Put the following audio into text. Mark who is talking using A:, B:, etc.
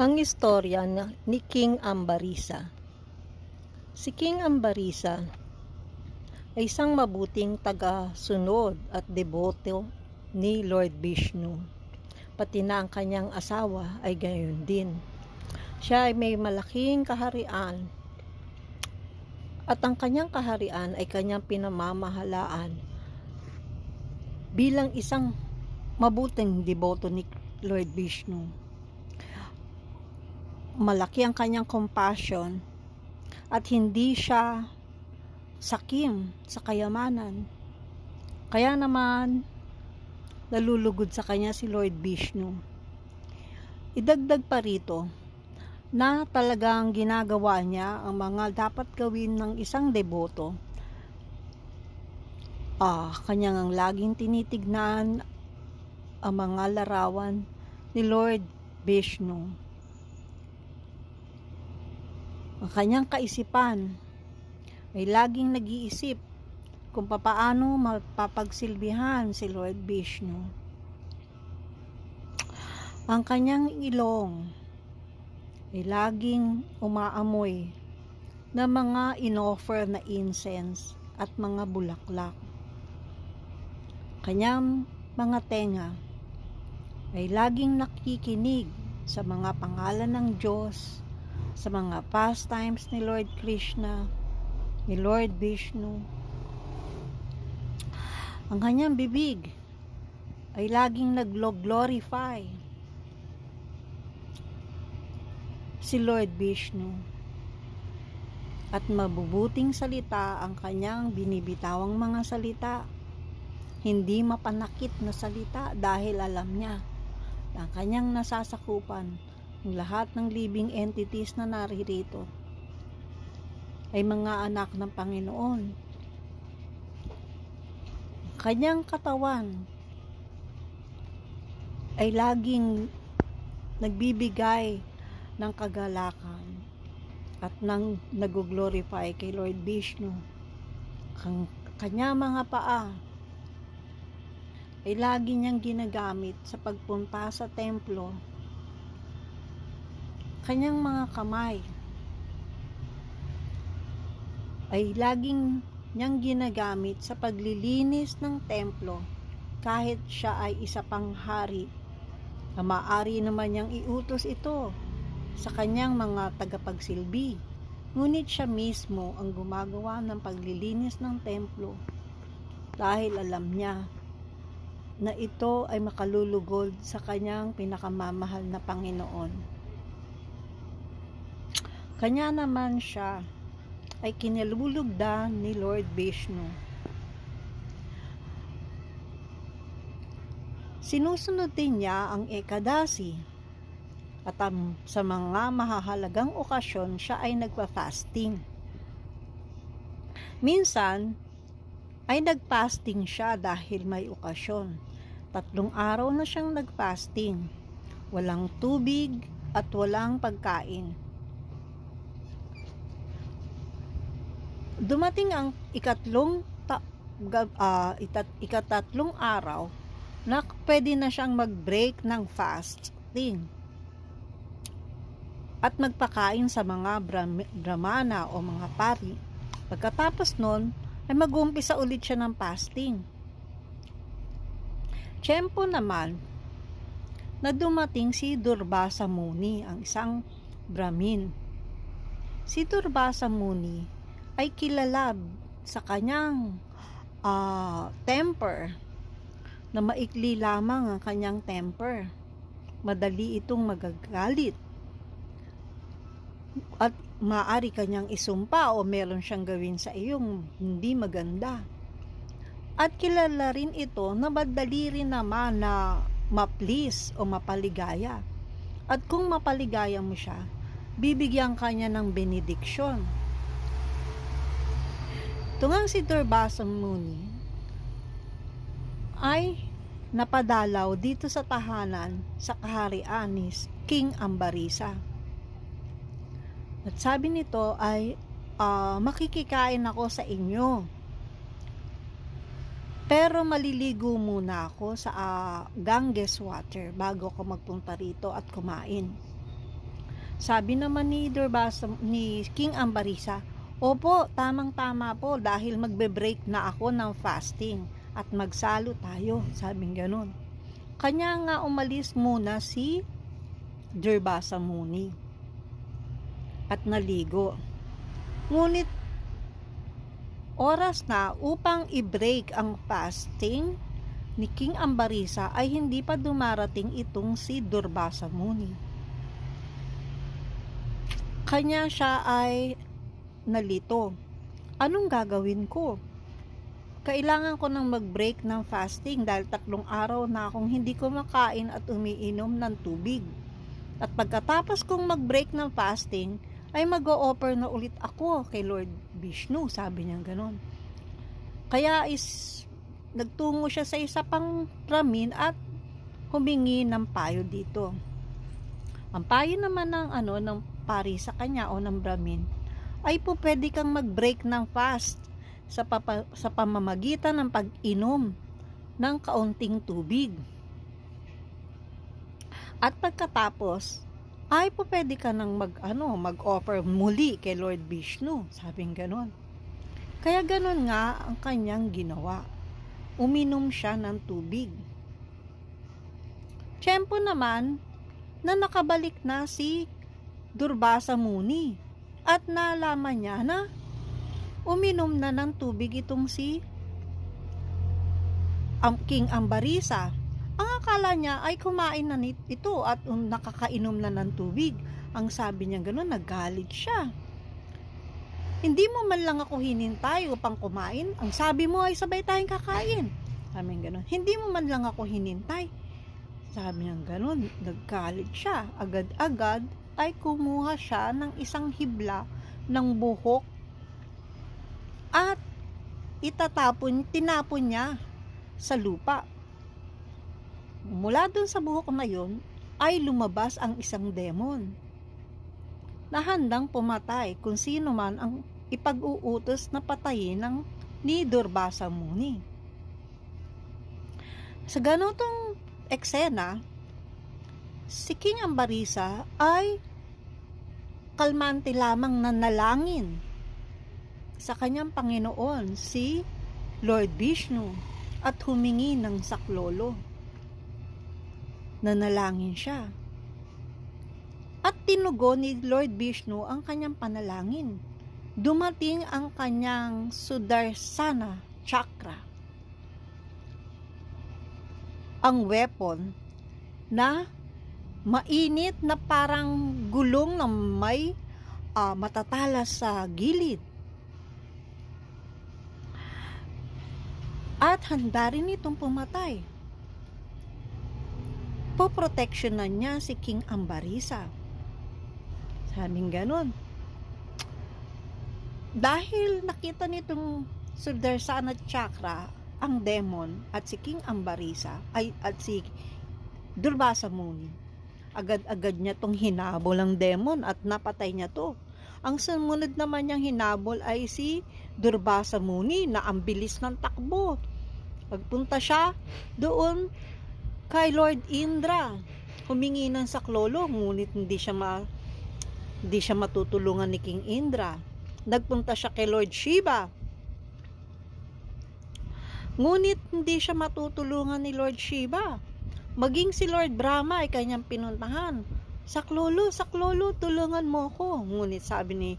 A: Ang istorya ni King Ambarisa. Si King Ambarisa ay isang mabuting taga-sunod at deboto ni Lord Vishnu. Pati na ang kanyang asawa ay gayon din. Siya ay may malaking kaharian at ang kanyang kaharian ay kanyang pinamamahalaan bilang isang mabuting deboto ni Lord Vishnu. Malaki ang kanyang compassion at hindi siya sakim sa kayamanan. Kaya naman nalulugod sa kanya si Lord Vishnu. Idagdag pa rito na talagang ginagawa niya ang mga dapat gawin ng isang deboto. Kanyang ang laging tinitignan ang mga larawan ni Lord Vishnu. Ang kanyang kaisipan ay laging nag-iisip kung papaano mapapagsilbihan si Lord Vishnu. Ang kanyang ilong ay laging umaamoy na mga inoffer na incense at mga bulaklak. Kanyang mga tenga ay laging nakikinig sa mga pangalan ng Diyos, sa mga pastimes ni Lord Krishna, ni Lord Vishnu. Ang kanyang bibig ay laging nag-glorify si Lord Vishnu. At mabubuting salita ang kanyang binibitawang mga salita. Hindi mapanakit na salita dahil alam niya na ang kanyang nasasakupan ang lahat ng living entities na naririto ay mga anak ng Panginoon. Kanyang katawan ay laging nagbibigay ng kagalakan at nag-glorify kay Lord Vishnu. Kanyang mga paa ay lagi niyang ginagamit sa pagpunta sa templo. Kanyang mga kamay ay laging niyang ginagamit sa paglilinis ng templo kahit siya ay isa pang hari. Maaari naman niyang iutos ito sa kanyang mga tagapagsilbi. Ngunit siya mismo ang gumagawa ng paglilinis ng templo dahil alam niya na ito ay makalulugod sa kanyang pinakamamahal na Panginoon. Kanya naman siya ay kinalulugdan ni Lord Vishnu. Sinusunod din niya ang Ekadasi at sa mga mahahalagang okasyon siya ay nagpa-fasting. Minsan ay nag-fasting siya dahil may okasyon. 3 araw na siyang nag-fasting. Walang tubig at walang pagkain. Dumating ang ikatlong araw na pwede na siyang mag-break ng fasting at magpakain sa mga brahmana o mga pari. Pagkatapos nun ay mag-uumpisa ulit siya ng fasting. Tiyempo naman na dumating si Durvasa Muni, ang isang Brahmin. Si Durvasa Muni ay kilala sa kanyang temper, na maikli lamang ang kanyang temper. Madali itong magagalit at maaari kanyang isumpa o meron siyang gawin sa iyong hindi maganda. At kilala rin ito na madali rin naman na ma-please o mapaligaya. At kung mapaligaya mo siya, bibigyan kanya ng benediksyon. Tungang si Durvasa Muni ay napadalaw dito sa tahanan sa kaharian ni King Ambarisa. At sabi nito ay, makikikain ako sa inyo. Pero maliligo muna ako sa Ganges water bago ako magpunta rito at kumain. Sabi naman ni King Ambarisa, opo, tamang-tama po dahil magbe-break na ako ng fasting at magsalo tayo, sabing ganun. Kanya nga umalis muna si Durbasa Muni at naligo. Ngunit oras na upang i-break ang fasting ni King Ambarisa ay hindi pa dumarating itong si Durbasa Muni. Kanya siya ay nalito. Anong gagawin ko? Kailangan ko nang mag-break ng fasting dahil 3 araw na akong hindi kumakain at umiinom ng tubig. At pagkatapos kong mag-break ng fasting, ay mag-o-offer na ulit ako kay Lord Vishnu, sabi niya gano'n. Kaya nagtungo siya sa isa pang Brahmin at humingi ng payo dito. Ang payo naman ng pari sa kanya o ng Brahmin ay po pwede kang mag-break ng fast sa pamamagitan ng pag-inom ng kaunting tubig. At pagkatapos ay po pwede ka nang mag-offer muli kay Lord Vishnu, sabing ganon. Kaya ganon nga ang kanyang ginawa. Uminom siya ng tubig. Tiyempo naman na nakabalik na si Durbasa Muni at nalaman niya na uminom na ng tubig itong si King Ambarisa. Ang akala niya ay kumain na ito at nakakainom na ng tubig. Ang sabi niya gano'n, nagalit siya. Hindi mo man lang ako hinintay upang kumain. Ang sabi mo ay sabay tayong kakain. Sabi niya gano'n, hindi mo man lang ako hinintay. Sabi niya gano'n, nagalit siya. Agad-agad ay kumuha siya ng isang hibla ng buhok at tinapon niya sa lupa. Mula dun sa buhok na yun, ay lumabas ang isang demon na handang pumatay kung sino man ang ipag-uutos na patayin ni Durbasa Muni. Sa ganitong eksena, si King Ambarisa ay kalmante lamang nanalangin sa kanyang Panginoon, si Lord Vishnu, at humingi ng saklolo. Nanalangin siya. At tinugon ni Lord Vishnu ang kanyang panalangin. Dumating ang kanyang Sudarsana Chakra, ang weapon na mainit na parang gulong na may matatalas sa gilid. At handa rin itong pumatay. Poproteksyonan niya si King Ambarisa. Sabing ganon. Dahil nakita nitong Sudarsana Chakra ang demon at si King Ambarisa at si Durbasa Muni, agad-agad niya tong hinabol ang demon at napatay niya to. Ang sumunod naman niyang hinabol ay si Durbasa Muni na ang bilis ng takbo. Pagpunta siya doon kay Lord Indra, humingi ng saklolo, ngunit hindi siya matutulungan ni King Indra. Nagpunta siya kay Lord Shiva, ngunit hindi siya matutulungan ni Lord Shiva. Maging si Lord Brahma ay kanyang pinuntahan. Saklolo, tulungan mo ko. Ngunit sabi ni